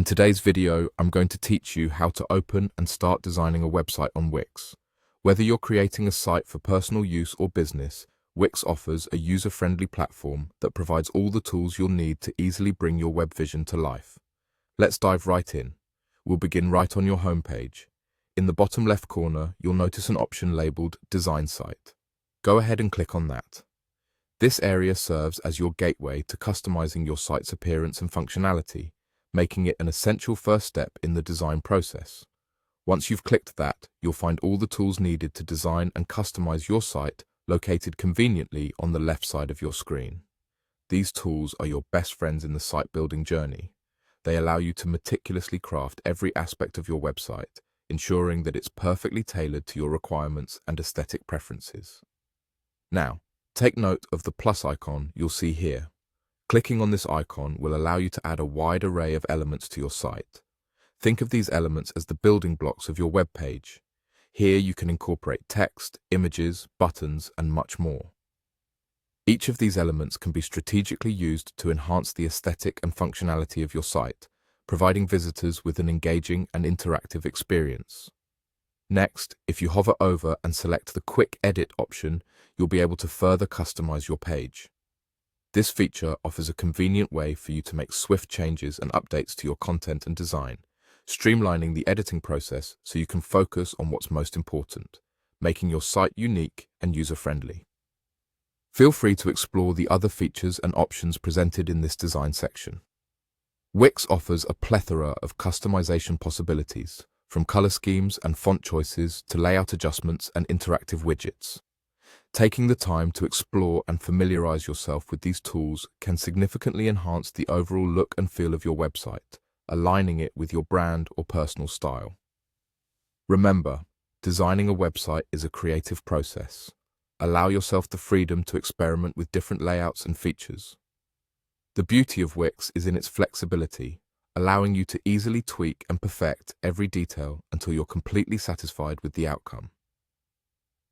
today's video, I'm going to teach you how to open and start designing a website on Wix. Whether you're creating a site for personal use or business, Wix offers a user-friendly platform that provides all the tools you'll need to easily bring your web vision to life. Let's dive right in. We'll begin right on your homepage. In the bottom left corner, you'll notice an option labeled Design Site. Go ahead and click on that. This area serves as your gateway to customizing your site's appearance and functionality, making it an essential first step in the design process. Once you've clicked that, you'll find all the tools needed to design and customize your site located conveniently on the left side of your screen. These tools are your best friends in the site building journey. They allow you to meticulously craft every aspect of your website, ensuring that it's perfectly tailored to your requirements and aesthetic preferences. Now, take note of the plus icon you'll see here. Clicking on this icon will allow you to add a wide array of elements to your site. Think of these elements as the building blocks of your web page. Here you can incorporate text, images, buttons, and much more. Each of these elements can be strategically used to enhance the aesthetic and functionality of your site, providing visitors with an engaging and interactive experience. Next, if you hover over and select the Quick Edit option, you'll be able to further customize your page. This feature offers a convenient way for you to make swift changes and updates to your content and design, streamlining the editing process so you can focus on what's most important, making your site unique and user-friendly. Feel free to explore the other features and options presented in this design section. Wix offers a plethora of customization possibilities, from color schemes and font choices to layout adjustments and interactive widgets. Taking the time to explore and familiarize yourself with these tools can significantly enhance the overall look and feel of your website, aligning it with your brand or personal style. Remember, designing a website is a creative process. Allow yourself the freedom to experiment with different layouts and features. The beauty of Wix is in its flexibility, allowing you to easily tweak and perfect every detail until you're completely satisfied with the outcome.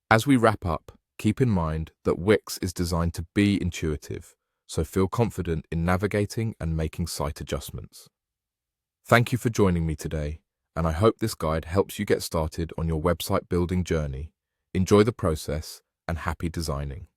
As we wrap up, keep in mind that Wix is designed to be intuitive, so feel confident in navigating and making site adjustments. Thank you for joining me today, and I hope this guide helps you get started on your website building journey. Enjoy the process and happy designing.